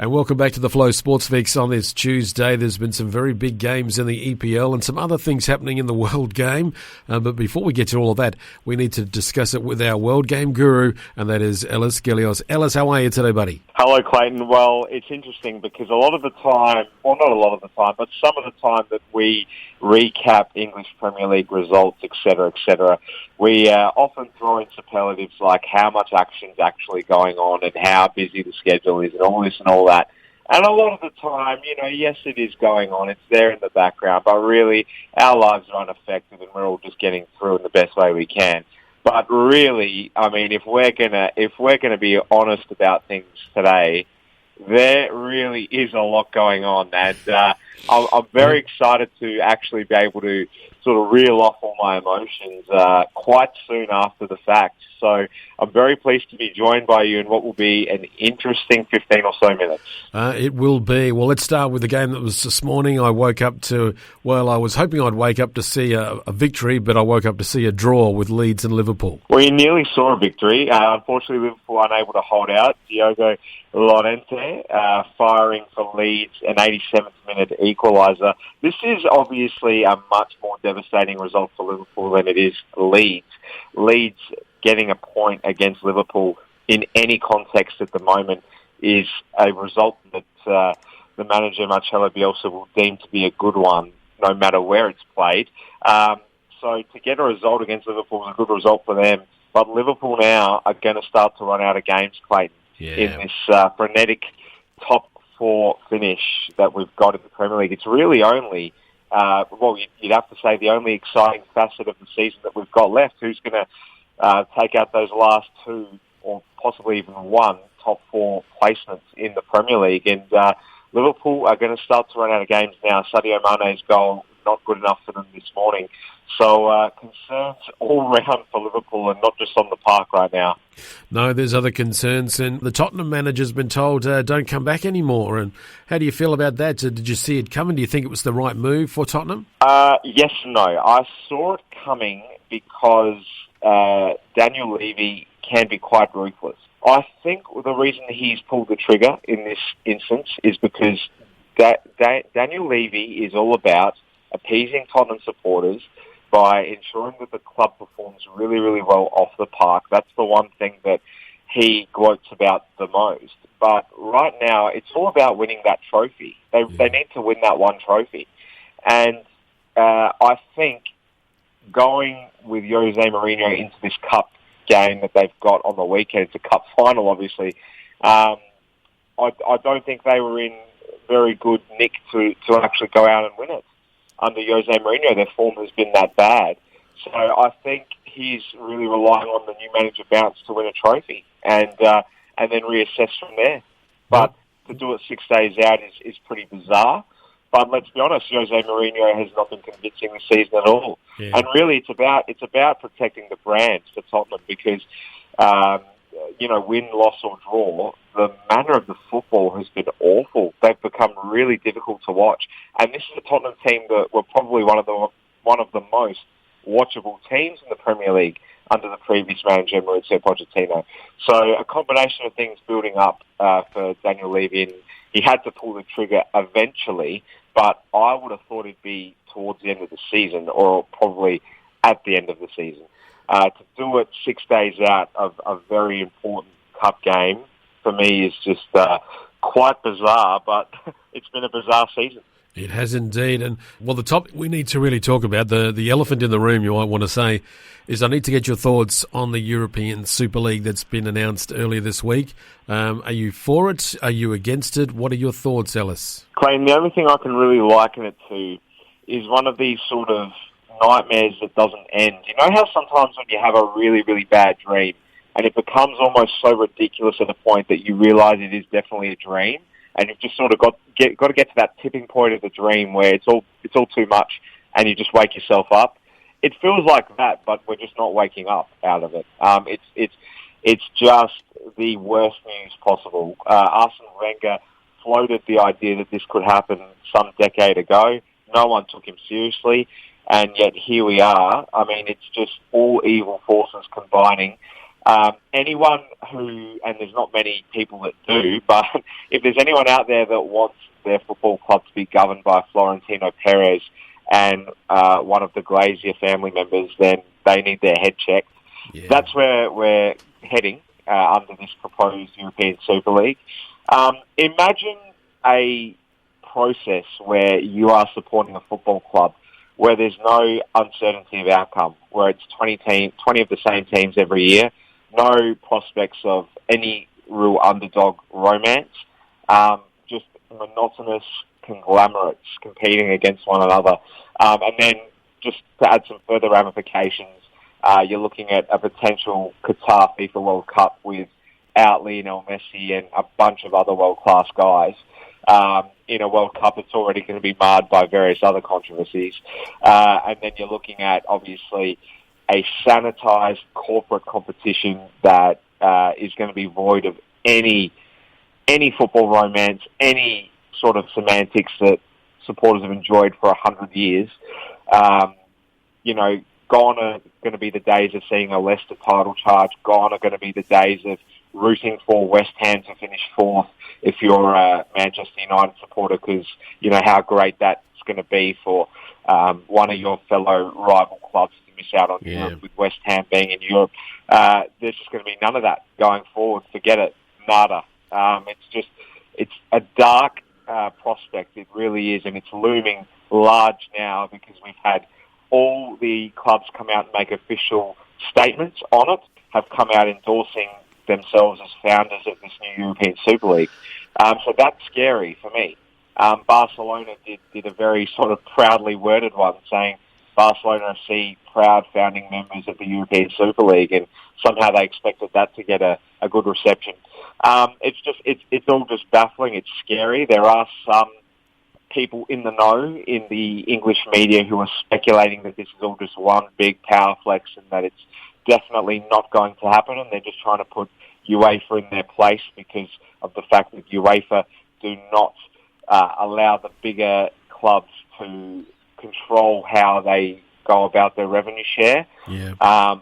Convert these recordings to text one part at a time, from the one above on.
And welcome back to the Flow Sports Fix on this Tuesday. There's been some very big games in the EPL and some other things happening in the World Game. But before we get to all of that, we need to discuss it with our World Game guru, and that is Ellis Gelios. Ellis, how are you today, buddy? Hello, Clayton. Well, it's interesting because a lot of the time, well, not a lot of the time, but some of the time that we recap English Premier League results, etc., we often throw in superlatives like how much action's actually going on and how busy the schedule is and all this and all that. And a lot of the time, yes, it is going on. It's there in the background, but really our lives are unaffected and we're all just getting through in the best way we can. But really, I mean, if we're gonna be honest about things today, there really is a lot going on, and I'm very excited to actually be able to sort of reel off all my emotions quite soon after the fact. So I'm very pleased to be joined by you in what will be an interesting 15 or so minutes. It will be. Well, let's start with the game that was this morning. I woke up to, I was hoping I'd wake up to see a victory, but I woke up to see a draw with Leeds and Liverpool. Well, you nearly saw a victory. Unfortunately, Liverpool unable to hold out. Diogo Llorente firing for Leeds, an 87th minute equaliser. This is obviously a much more devastating result for Liverpool than it is Leeds. Leeds getting a point against Liverpool in any context at the moment is a result that the manager, Marcelo Bielsa, will deem to be a good one, no matter where it's played. So to get a result against Liverpool is a good result for them. But Liverpool now are going to start to run out of games, Clayton, in this frenetic top four finish that we've got in the Premier League. It's really only, you'd have to say the only exciting facet of the season that we've got left. Who's going to take out those last two or possibly even one top four placements in the Premier League? And Liverpool are going to start to run out of games now. Sadio Mane's goal not good enough for them this morning. So concerns all round for Liverpool and not just on the park right now. No, there's other concerns. And the Tottenham manager's been told don't come back anymore. And how do you feel about that? Did you see it coming? Do you think it was the right move for Tottenham? Yes and no. I saw it coming because Daniel Levy can be quite ruthless. I think the reason he's pulled the trigger in this instance is because Daniel Levy is all about appeasing Tottenham supporters by ensuring that the club performs really, really well off the park. That's the one thing that he gloats about the most. But right now, it's all about winning that trophy. They need to win that one trophy. And I think going with Jose Mourinho into this cup game that they've got on the weekend, it's a cup final, obviously, I don't think they were in very good nick to actually go out and win it. Under Jose Mourinho, their form has been that bad. So I think he's really relying on the new manager bounce to win a trophy and then reassess from there. But to do it 6 days out is pretty bizarre. But let's be honest, Jose Mourinho has not been convincing this season at all. Yeah. And really, it's about protecting the brand for Tottenham because, win, loss or draw, the manner of the football has been awful. They've become really difficult to watch. And this is a Tottenham team that were probably one of the most watchable teams in the Premier League under the previous manager, Mauricio Pochettino. So a combination of things building up for Daniel Levy, and he had to pull the trigger eventually, but I would have thought it'd be towards the end of the season or probably at the end of the season. To do it 6 days out of a very important cup game, for me, is just quite bizarre, but it's been a bizarre season. It has indeed. And, the topic we need to really talk about, the elephant in the room, you might want to say, is I need to get your thoughts on the European Super League that's been announced earlier this week. Are you for it? Are you against it? What are your thoughts, Ellis? Clayton, the only thing I can really liken it to is one of these sort of nightmares that doesn't end. You know how sometimes when you have a really, really bad dream and it becomes almost so ridiculous at a point that you realise it is definitely a dream, and you've just sort of got to get to that tipping point of the dream where it's all too much, and you just wake yourself up. It feels like that, but we're just not waking up out of it. It's just the worst news possible. Arsene Wenger floated the idea that this could happen some decade ago. No one took him seriously, and yet here we are. I mean, it's just all evil forces combining Anyone who, and there's not many people that do, but if there's anyone out there that wants their football club to be governed by Florentino Perez and one of the Glazier family members, then they need their head checked. Yeah. That's where we're heading under this proposed European Super League. Imagine a process where you are supporting a football club where there's no uncertainty of outcome, where it's 20 of the same teams every year, no prospects of any real underdog romance, just monotonous conglomerates competing against one another. And then just to add some further ramifications, you're looking at a potential Qatar FIFA World Cup without Lionel Messi and a bunch of other world-class guys. In a World Cup, it's already going to be marred by various other controversies. And then you're looking at, obviously, a sanitized corporate competition that is going to be void of any football romance, any sort of semantics that supporters have enjoyed for 100 years. Gone are going to be the days of seeing a Leicester title charge. Gone are going to be the days of rooting for West Ham to finish fourth if you're a Manchester United supporter, because you know how great that's going to be for one of your fellow rival clubs to miss out on Europe, with West Ham being in Europe. There's just going to be none of that going forward. Forget it. Nada. It's a dark prospect. It really is, and it's looming large now because we've had all the clubs come out and make official statements on it, have come out endorsing themselves as founders of this new European Super League. So that's scary for me. Barcelona did a very sort of proudly worded one saying Barcelona FC proud founding members of the European Super League, and somehow they expected that to get a good reception. It's all just baffling. It's scary. There are some people in the know in the English media who are speculating that this is all just one big power flex and that it's definitely not going to happen, and they're just trying to put UEFA in their place because of the fact that UEFA do not allow the bigger clubs to control how they go about their revenue share. Yeah.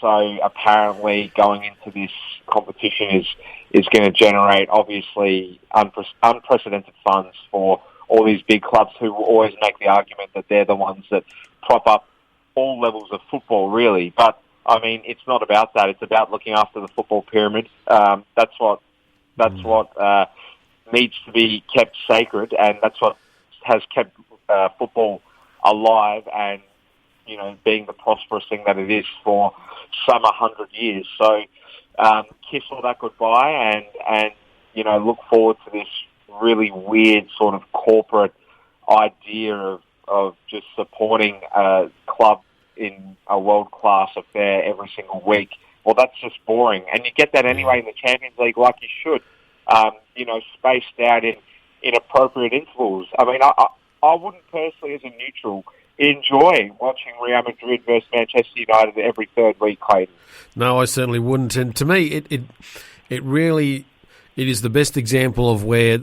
So apparently going into this competition is going to generate, obviously, unprecedented funds for all these big clubs who will always make the argument that they're the ones that prop up all levels of football, really. But, I mean, it's not about that. It's about looking after the football pyramid. That's what needs to be kept sacred, and that's what has kept football alive and, you know, being the prosperous thing that it is for some 100 years. So kiss all that goodbye and you know, look forward to this really weird sort of corporate idea of just supporting a club in a world-class affair every single week. Well, that's just boring. And you get that anyway in the Champions League like you should, spaced out in appropriate intervals. I mean, I wouldn't personally, as a neutral, enjoy watching Real Madrid versus Manchester United every third week, Clayton. No, I certainly wouldn't. And to me, it really... It is the best example of where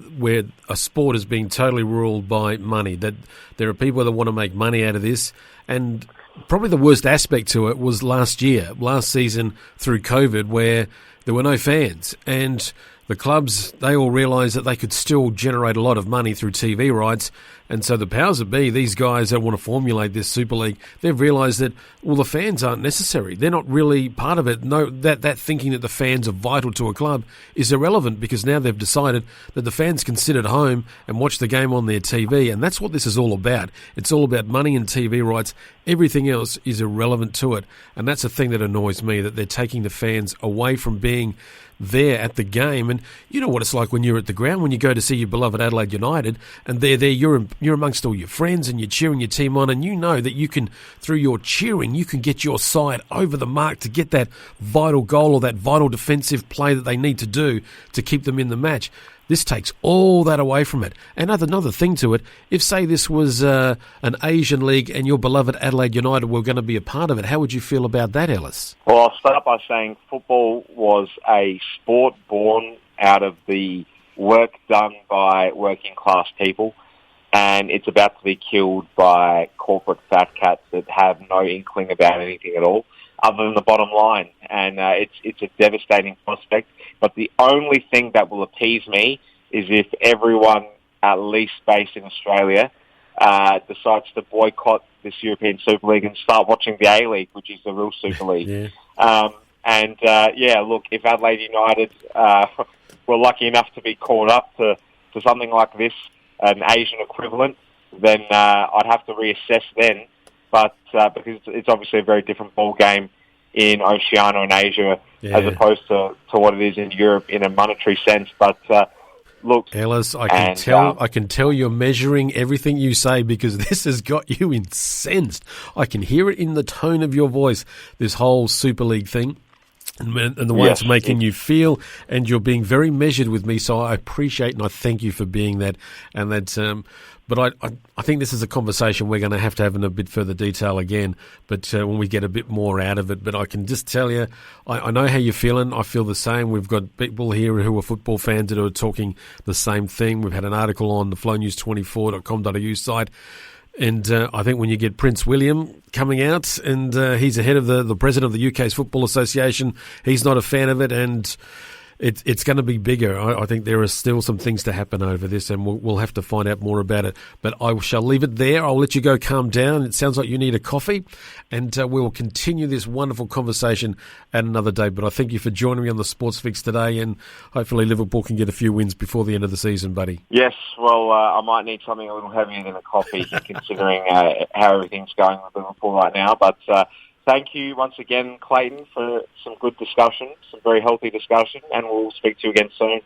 a sport is being totally ruled by money, that there are people that want to make money out of this. And probably the worst aspect to it was last season through COVID, where there were no fans. And the clubs, they all realised that they could still generate a lot of money through TV rights. And so the powers that be, these guys that want to formulate this Super League, they've realised that, well, the fans aren't necessary. They're not really part of it. No, that thinking that the fans are vital to a club is irrelevant, because now they've decided that the fans can sit at home and watch the game on their TV. And that's what this is all about. It's all about money and TV rights. Everything else is irrelevant to it. And that's the thing that annoys me, that they're taking the fans away from being there at the game. And you know what it's like when you're at the ground, when you go to see your beloved Adelaide United, and they're there, you're amongst all your friends and you're cheering your team on, and you know that you can, through your cheering, you can get your side over the mark to get that vital goal or that vital defensive play that they need to do to keep them in the match. This takes all that away from it. And another thing to it, if, say, this was an Asian league and your beloved Adelaide United were going to be a part of it, how would you feel about that, Ellis? Well, I'll start by saying football was a sport born out of the work done by working class people, and it's about to be killed by corporate fat cats that have no inkling about anything at all. other than the bottom line. And it's a devastating prospect. But the only thing that will appease me is if everyone, at least based in Australia, decides to boycott this European Super League and start watching the A-League, which is the real Super League. Look, if Adelaide United were lucky enough to be called up to something like this, an Asian equivalent, then I'd have to reassess then. But because it's obviously a very different ball game in Oceania and Asia as opposed to what it is in Europe in a monetary sense. But look, Ellis, I can tell you're measuring everything you say because this has got you incensed. I can hear it in the tone of your voice, this whole Super League thing. And the way it's making you feel, and you're being very measured with me, so I appreciate and I thank you for being that. And that's, but I think this is a conversation we're going to have in a bit further detail again, but when we get a bit more out of it. But I can just tell you, I know how you're feeling. I feel the same. We've got people here who are football fans that are talking the same thing. We've had an article on the flownews24.com.au site. And I think when you get Prince William coming out, and he's the head of the president of the UK's Football Association, he's not a fan of it, and it's going to be bigger. I think there are still some things to happen over this, and we'll have to find out more about it. But I shall leave it there. I'll let you go calm down. It sounds like you need a coffee, and we will continue this wonderful conversation at another day. But I thank you for joining me on the Sports Fix today, and hopefully Liverpool can get a few wins before the end of the season, buddy. Yes, well, I might need something a little heavier than a coffee, considering how everything's going with Liverpool right now. But thank you once again, Clayton, for some good discussion, some very healthy discussion, and we'll speak to you again soon.